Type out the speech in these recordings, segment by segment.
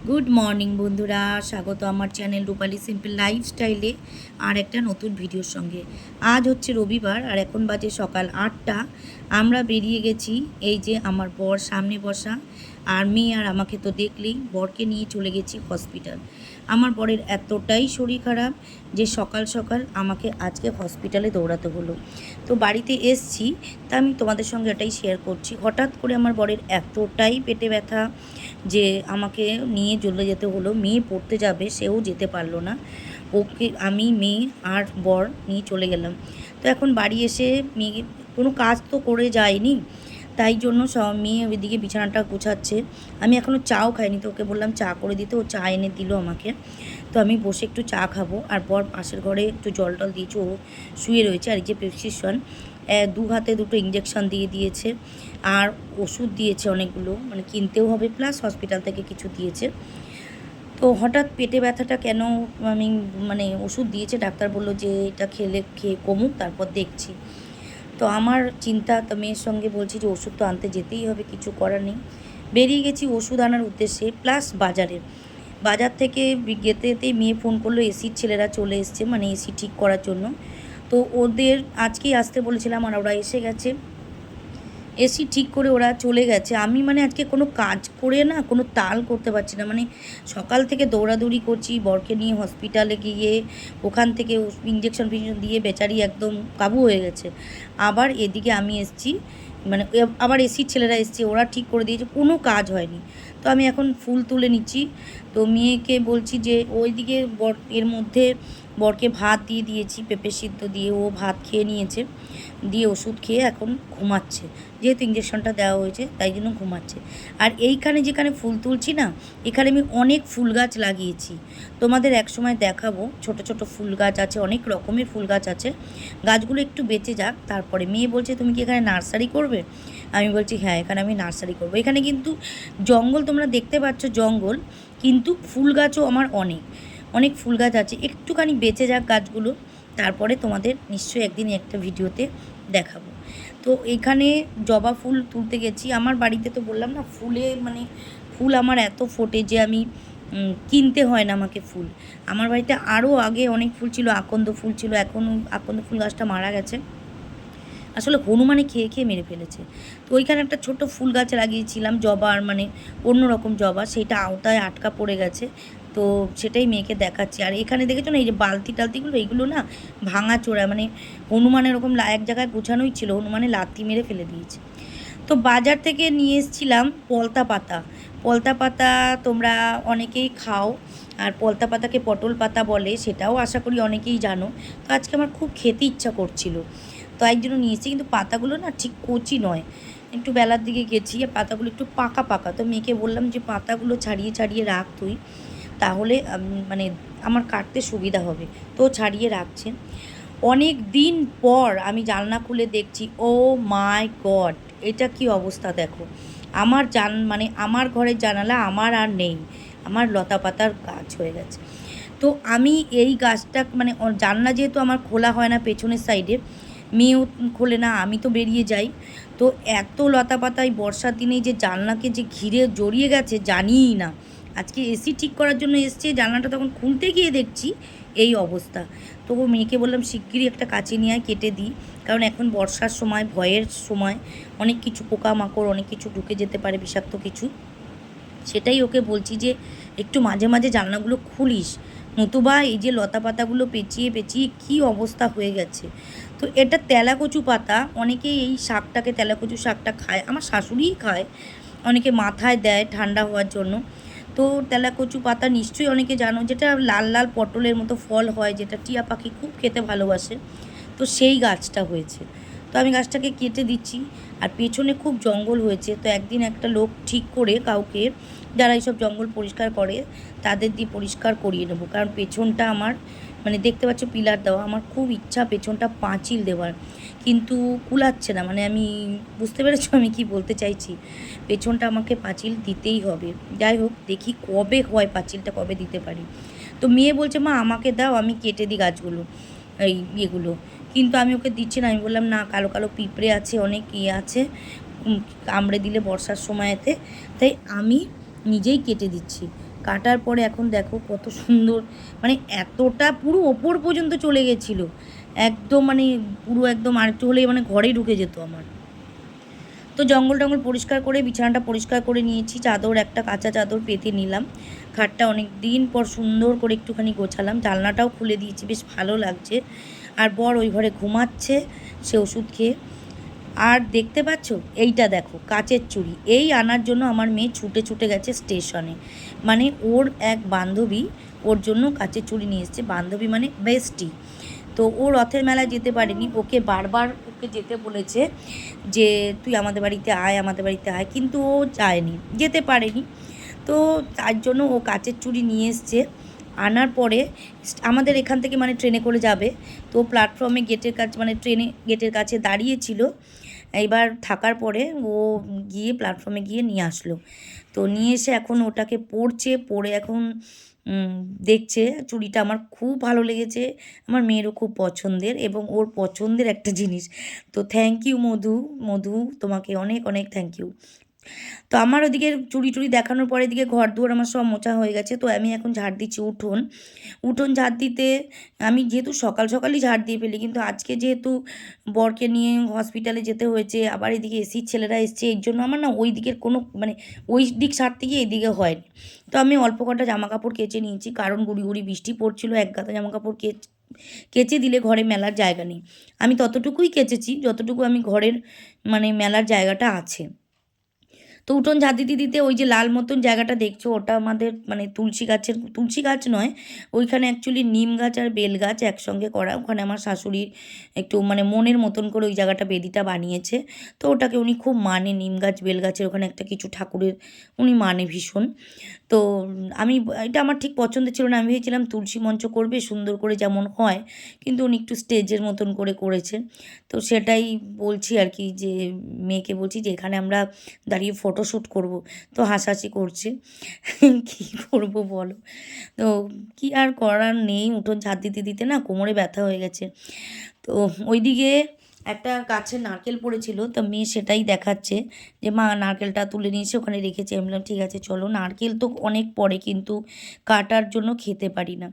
Good morning বন্ধুরা, স্বাগত আমার চ্যানেল রূপালী সিম্পল লাইফস্টাইলে আর একটা নতুন ভিডিওর সঙ্গে। আজ হচ্ছে রবিবার আর এখন বাজে সকাল 8টা। আমরা বেরিয়ে গেছি, এই যে আমার বর সামনে বসা আর মেয়ে, আর আমাকে তো দেখলেই, বরকে নিয়ে চলে গেছি হসপিটাল। আমার বরের এতটাই শরীর খারাপ যে সকাল সকাল আমাকে আজকে হসপিটালে দৌড়াতে হলো। তো বাড়িতে এসছি, তা আমি তোমাদের সঙ্গে এটাই শেয়ার করছি। হঠাৎ করে আমার বরের এতটাই পেটে ব্যথা যে আমাকে নিয়ে চলে যেতে হলো। মেয়ে পড়তে যাবে, সেও যেতে পারলো না। ওকে আমি, মেয়ে আর বর নিয়ে চলে গেলাম। তো এখন বাড়ি এসে মেয়ে কোনো কাজ তো করে যায়নি, তাই জন্য সব মেয়ে ওইদিকে বিছানাটা গোছাচ্ছে। আমি এখনও চাও খাইনি, তো ওকে বললাম চা করে দিতে, ও চা এনে দিল আমাকে। তো আমি বসে একটু চা খাবো, আর বর পাশের ঘরে একটু জল টল দিয়েছে, ও শুয়ে রয়েছে। আর এই যে প্রেসক্রিপশন, 2 হাতে 2টো ইঞ্জেকশন দিয়ে দিয়েছে, আর ওষুধ দিয়েছে অনেকগুলো, মানে কিনতেও হবে, প্লাস হসপিটাল থেকে কিছু দিয়েছে। তো হঠাৎ পেটে ব্যথাটা কেন, আমি মানে ওষুধ দিয়েছে, ডাক্তার বললো যে এটা খেয়ে কমুক, তারপর দেখছি। তো আমার চিন্তা, তো মেয়ের সঙ্গে বলছি যে ওষুধ তো আনতে যেতেই হবে, কিছু করার নেই। বেরিয়ে গেছি ওষুধ আনার উদ্দেশ্যে, প্লাস বাজার থেকে যেতে যেতেই মেয়ে ফোন করলো, এসির ছেলেরা চলে এসছে, মানে এসি ঠিক করার জন্য। তো ওদের আজকেই আসতে বলেছিলাম, আর ওরা এসে গেছে। এসি ঠিক করে ওরা চলে গেছে। আমি মানে আজকে কোনো কাজ করে না, কোনো তাল করতে পারছি না। মানে সকাল থেকে দৌড়াদৌড়ি করছি, বরকে নিয়ে হসপিটালে গিয়ে ওখান থেকে ইঞ্জেকশন ফিঞ্জেকশন দিয়ে বেচারি একদম কাবু হয়ে গেছে। আবার এদিকে আমি এসছি, মানে আবার এসির ছেলেরা এসছে, ওরা ঠিক করে দিয়েছে, কোনো কাজ হয়নি। তো আমি এখন ফুল তুলে নিচ্ছি। তো মেয়েকে বলছি যে ওইদিকে এর মধ্যে বরকে ভাত দিয়ে দিয়েছি, পেঁপে সিদ্ধ দিয়ে, ও ভাত খেয়ে নিয়েছে, দিয়ে ওষুধ খেয়ে এখন ঘুমাচ্ছে। যেহেতু ইঞ্জেকশনটা দেওয়া হয়েছে তাই জন্য ঘুমাচ্ছে। আর এইখানে যেখানে ফুল তুলছি না, এখানে আমি অনেক ফুল গাছ লাগিয়েছি, তোমাদের এক সময় দেখাবো। ছোট ছোট ফুল গাছ আছে, অনেক রকমের ফুল গাছ আছে। গাছগুলো একটু বেঁচে যাক, তারপরে মেয়ে বলছে তুমি কি এখানে নার্সারি করবে? আমি বলছি হ্যাঁ, এখানে আমি নার্সারি করবো। এখানে কিন্তু জঙ্গল, তোমরা দেখতে পাচ্ছ জঙ্গল, কিন্তু ফুল গাছও আমার অনেক অনেক ফুল গাছ আছে। একটুখানি বেঁচে যাক গাছগুলো, তারপরে তোমাদের নিশ্চয়ই একদিন একটা ভিডিওতে দেখাবো। তো এখানে জবা ফুল তুলতে গেছি। আমার বাড়িতে তো বললাম না, মানে ফুল আমার এত ফোটে যে আমি কিনতে হয় না আমাকে ফুল। আমার বাড়িতে আরও আগে অনেক ফুল ছিল, আকন্দ ফুল ছিল, এখন আকন্দ ফুল গাছটা মারা গেছে, আসলে হনুমানে খেয়ে খেয়ে মেরে ফেলেছে। তো ওইখানে একটা ছোট ফুল গাছ লাগিয়েছিলাম, জবার, মানে অন্যরকম জবা, সেইটা আওতায় আটকা পড়ে গেছে। তো সেটাই মেয়েকে দেখাচ্ছি। আর এখানে দেখেছো না, এই যে বালতি টালতিগুলো, এইগুলো না ভাঙা চোরা, মানে হনুমানের এরকম এক জায়গায় গোছানোই ছিল, হনুমানে লাথি মেরে ফেলে দিয়েছে। তো বাজার থেকে নিয়ে এসেছিলাম পলতা পাতা। পলতা পাতা তোমরা অনেকেই খাও, আর পলতা পাতাকে পটল পাতা বলে, সেটাও আশা করি অনেকেই জানো। তো আজকে আমার খুব খেতে ইচ্ছা করছিল, তো এক জন্য নিয়েছি, কিন্তু পাতাগুলো না ঠিক কচি নয়, একটু বেলার দিকে গেছি, আর পাতাগুলো একটু পাকা পাকা। তো মেয়েকে বললাম যে পাতাগুলো ছাড়িয়ে ছাড়িয়ে রাখ তুই, তাহলে মানে আমার কাটতে সুবিধা হবে। তো ছাড়িয়ে রাখছে। অনেক দিন পর আমি জানলা খুলে দেখছি, ও মাই গড, এটা কি অবস্থা দেখো। আমার মানে আমার ঘরের জানালা আমার আর নেই, আমার লতা পাতার গাছ হয়ে গেছে। তো আমি এই গাছটা, মানে জানলা যেহেতু আমার খোলা হয় না পেছনের সাইডে, মেয়েও খোলে না, আমি তো বেরিয়ে যাই। তো এত লতা পাতায় বর্ষার দিনে যে জানলাকে যে ঘিরে জড়িয়ে গেছে জানিই না। আজকে এসি ঠিক করার জন্য এসছে, জানলাটা তখন খুলতে গিয়ে দেখছি এই অবস্থা। তো মেয়েকে বললাম শিগগিরই একটা কাঁচি নিয়ে কেটে দিই, কারণ এখন বর্ষার সময়, ভয়ের সময়, অনেক কিছু পোকামাকড় অনেক কিছু ঢুকে যেতে পারে, বিষাক্ত কিছু। সেটাই ওকে বলছি যে একটু মাঝে মাঝে জানলাগুলো খুলিস, নতুবা এই যে লতা পাতাগুলো পেঁচিয়ে পেঁচিয়ে কী অবস্থা হয়ে গেছে। তো এটা তেলাকচু পাতা, অনেকেই এই শাকটাকে, তেলাকচু শাকটা খায়, আমার শাশুড়িই খায়, অনেকে মাথায় দেয় ঠান্ডা হওয়ার জন্য। তো তেলাকচু পাতা নিশ্চয়ই অনেকে জানো, যেটা লাল লাল পটলের মতো ফল হয়, যেটা টিয়া পাখি খুব খেতে ভালোবাসে। তো সেই গাছটা হয়েছে। তো আমি গাছটাকে কেটে দিচ্ছি, আর পেছনে খুব জঙ্গল হয়েছে। তো একদিন একটা লোক ঠিক করে, কাউকে যারা এইসব জঙ্গল পরিষ্কার করে, তাদের দিয়ে পরিষ্কার করিয়ে নেবো, কারণ পেছনটা আমার, মানে দেখতে পাচ্ছ পিলার দেওয়া, আমার খুব ইচ্ছা পেছনটা পাঁচিল দেওয়ার, কিন্তু কুলাচ্ছে না। মানে আমি, বুঝতে পেরেছো আমি কি বলতে চাইছি, পেছনটা আমাকে পাঁচিল দিতেই হবে। যাই হোক, দেখি কবে হয় পাঁচিলটা, কবে দিতে পারি। তো মেয়ে বলছে মা আমাকে দাও, আমি কেটে দিই গাছগুলো, এই ইয়েগুলো, কিন্তু আমি ওকে দিচ্ছি না। আমি বললাম না, কালো কালো পিঁপড়ে আছে, অনেক ইয়ে আছে, কামড়ে দিলে বর্ষার সময়তে, তাই আমি নিজেই কেটে দিচ্ছি। কাটার পরে এখন দেখো কত সুন্দর, মানে এতটা পুরো ওপর পর্যন্ত চলে গেছিলো একদম, মানে পুরো একদম আর একটু হলেই মানে ঘরেই ঢুকে যেত আমার। তো জঙ্গল টঙ্গল পরিষ্কার করে বিছানাটা পরিষ্কার করে নিয়েছি, চাদর একটা কাঁচা চাদর পেতে নিলাম, খাটটা অনেক দিন পর সুন্দর করে একটুখানি গোছালাম, জানলাটাও খুলে দিয়েছি, বেশ ভালো লাগছে। আর বর ওই ঘরে ঘুমাচ্ছে, সে ওষুধ খেয়ে। আর দেখতে পাচ্ছ এইটা দেখো কাচের চুড়ি, এই আনার জন্য আমার মেয়ে ছুটে ছুটে গেছে স্টেশনে, মানে ওর এক বান্ধবী ওর জন্য কাচের চুড়ি নিয়ে এসছে, বান্ধবী মানে বেস্টি। তো ও রথের মেলায় যেতে পারেনি, ওকে বারবার ওকে যেতে বলেছে যে তুই আমাদের বাড়িতে আয়, আমাদের বাড়িতে আয়, কিন্তু ও যায়নি, যেতে পারেনি। তো তার জন্য ও কাচের চুড়ি নিয়ে এসছে। আনার পরে আমাদের এখান থেকে মানে ট্রেনে করে যাবে, তো প্ল্যাটফর্মে গেটের কাছে, মানে ট্রেনে গেটের কাছে দাঁড়িয়েছিল। এইবার থাকার পরে ও গিয়ে প্ল্যাটফর্মে গিয়ে নিয়ে আসলো। তো নিয়ে এসে এখন ওটাকে পরছে, পরে এখন দেখছে। চুড়িটা আমার খুব ভালো লেগেছে, আমার মেয়েরও খুব পছন্দের এবং ওর পছন্দের একটা জিনিস। তো থ্যাংক ইউ মধু, মধু তোমাকে অনেক অনেক থ্যাংক ইউ। তো আমার ওদিকে চুড়ি টুড়ি দেখানোর পরে এদিকে ঘর দুয়ার আমার সব মোছা হয়ে গেছে। তো আমি এখন ঝাড় দিচ্ছি উঠোন। উঠোন ঝাড় দিতে আমি যেহেতু সকাল সকালই ঝাড় দিয়ে ফেলি, কিন্তু আজকে যেহেতু বরকে নিয়ে হসপিটালে যেতে হয়েছে, আবার এদিকে এসির ছেলেরা এসছে, এর জন্য আমার না ওই দিকের কোনো মানে ওই দিক সারতে গিয়ে এদিকে হয়নি। তো আমি অল্প কটা জামা কাপড় কেচে নিয়েছি, কারণ গুড়ি গুড়ি বৃষ্টি পড়ছিল, এক গাদা জামা কাপড় কেচে দিলে ঘরে মেলার জায়গা নেই। আমি ততটুকুই কেচেছি যতটুকু আমি ঘরের মানে মেলার জায়গাটা আছে। তো উঠোন ঝাঁট দিতে দিতে ওই যে লাল মতন জায়গাটা দেখছো, ওটা আমাদের মানে তুলসী গাছের, তুলসী গাছ নয়, ওইখানে অ্যাকচুয়ালি নিম গাছ আর বেল গাছ একসঙ্গে করা। ওখানে আমার শাশুড়ির একটু মানে মনের মতন করে ওই জায়গাটা বেদিটা বানিয়েছে। তো ওটাকে উনি খুব মানে, নিম গাছ বেল গাছের ওখানে একটা কিছু ঠাকুরের উনি মানে ভীষণ। তো আমি এটা আমার ঠিক পছন্দ ছিল না, আমি ভেবেছিলাম তুলসী মঞ্চ করবে সুন্দর করে যেমন হয়, কিন্তু উনি একটু স্টেজের মতন করে করেছেন। তো সেটাই বলছি আর কি, যে মেয়েকে বলছি যে এখানে আমরা দাঁড়িয়ে ফটোশ্যুট করব, তো হাসাহাসি করছে। কী করবো বলো, তো কি আর করার নেই, উঠোন ঝাঁট দিতে দিতে না কোমরে ব্যথা হয়ে গেছে। তো ওইদিকে একটা গাছের নারকেল পড়েছিল, তো মেয়ে সেটাই দেখাচ্ছে যে মা নারকেলটা তুলে নিয়ে এসে ওখানে রেখেছে। আমি বললাম ঠিক আছে চলো, নারকেল তো অনেক পড়ে কিন্তু কাটার জন্য খেতে পারি না।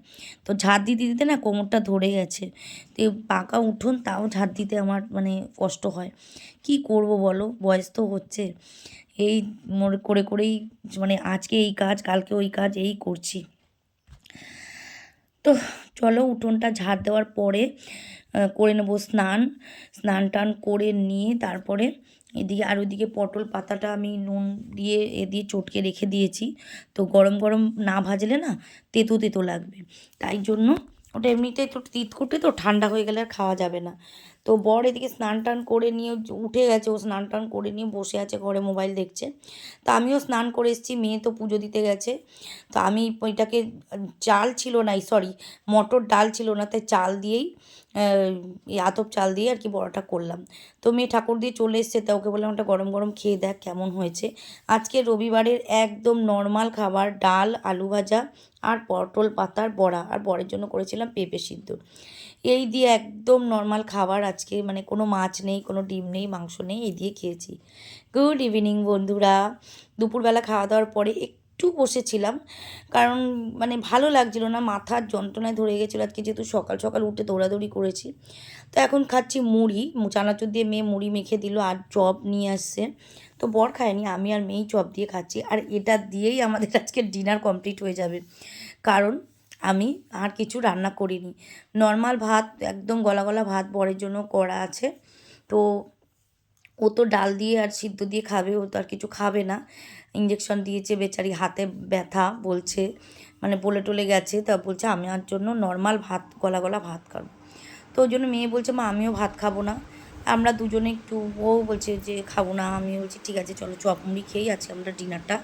তো ঝাঁট দিতে দিতে না কোমরটা ধরে গেছে, তো পাকা উঠোন তাও ঝাঁট দিতে আমার মানে কষ্ট হয়। কি করব বলো, বয়স তো হচ্ছে, এই করে করেই মানে আজকে এই কাজ কালকে ওই কাজ এই করছি। তো চলো উঠোনটা ঝাড় দেওয়ার পরে করে নেবো স্নান, স্নান টান করে নিয়ে তারপরে এদিকে আর ওইদিকে পটল পাতাটা আমি নুন দিয়ে দিয়ে চটকে রেখে দিয়েছি। তো গরম গরম না ভাজলে না তেতো তেতো লাগবে, তাই জন্য ওটা এমনিতেই তো তিতকুটে, তো ঠান্ডা হয়ে গেলে আর খাওয়া যাবে না। তো বর এদিকে স্নান টান করে নিয়ে উঠে গেছে, ও স্নান টান করে নিয়ে বসে আছে ঘরে মোবাইল দেখছে। তো আমিও স্নান করে এসেছি, মেয়ে তো পুজো দিতে গেছে। তো আমি ওইটাকে চাল ছিল না, সরি মটর ডাল ছিল না, তাই চাল দিয়েই আতপ চাল দিয়ে আর কি বড়াটা করলাম। তো মেয়ে ঠাকুর দিয়ে চলে এসছে, তা ওকে বললাম ওটা গরম গরম খেয়ে দেখ কেমন হয়েছে। আজকে রবিবারের একদম নর্মাল খাবার, ডাল আলু ভাজা আর পটল পাতার বড়া, আর বরের জন্য করেছিলাম পেঁপে সিদ্ধ। এই দিয়ে একদম নর্মাল খাবার আজকে, মানে কোনো মাছ নেই, কোনো ডিম নেই, মাংস নেই, এই দিয়ে খেয়েছি। গুড ইভিনিং বন্ধুরা। দুপুরবেলা খাওয়া দাওয়ার পরে একটু বসেছিলাম, কারণ মানে ভালো লাগছিল না, মাথার যন্ত্রণায় ধরে গেছিলো আজকে, যেহেতু সকাল সকাল উঠে দৌড়াদৌড়ি করেছি। তো এখন খাচ্ছি মুড়ি, চানাচুর দিয়ে মেয়ে মুড়ি মেখে দিল আর চপ নিয়ে আসছে। তো বর খায়নি, আমি আর মেয়েই চপ দিয়ে খাচ্ছি, আর এটা দিয়েই আমাদের আজকে ডিনার কমপ্লিট হয়ে যাবে, কারণ আমি আর কিছু রান্না করিনি। নর্মাল ভাত, একদম গলা গলা ভাত বরের জন্য করা আছে। তো ও তো ডাল দিয়ে আর সিদ্ধ দিয়ে খাবে, ও তো আর কিছু খাবে না। ইঞ্জেকশন দিয়েছে বেচারি, হাতে ব্যথা বলছে, মানে বলে টলে গেছে, তা বলছে আমি আর জন্য নর্মাল ভাত গলা গলা ভাত খাবো। তো ওই জন্য মেয়ে বলছে মা আমিও ভাত খাবো না। আমরা দুজনে একটু, ও বলছে যে খাবো না, আমি বলছি ঠিক আছে চলো চপ মুড়ি খেয়েই আজকে আমরা ডিনারটা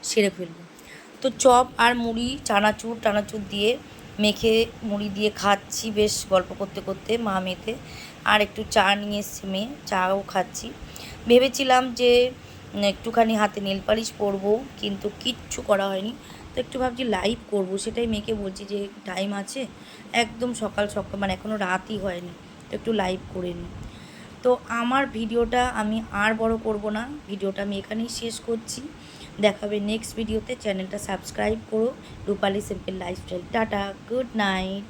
সেরে ফেলবো। তো চপ আর মুড়ি টানাচুর দিয়ে মেখে মুড়ি দিয়ে খাচ্ছি বেশ গল্প করতে করতে মা মেয়েতে। আর একটু চা নিয়ে এসছে মেয়ে, চাও খাচ্ছি। ভেবেছিলাম যে একটুখানি হাতে নেল পালিশ পরবো, কিন্তু কিচ্ছু করা হয়নি। তো একটু ভাবছি লাইভ করব, সেটাই মেয়েকে বলছি যে টাইম আছে, একদম সকাল সকাল মানে এখনও রাতই হয়নি, তো একটু লাইভ করে নিই। তো আমার ভিডিওটা আমি আর বড় করব না, ভিডিওটা আমি এখানেই শেষ করছি। দেখাবে নেক্সট ভিডিওতে। চ্যানেলটা সাবস্ক্রাইব করো, Rupali simple lifestyle. Tata, good night.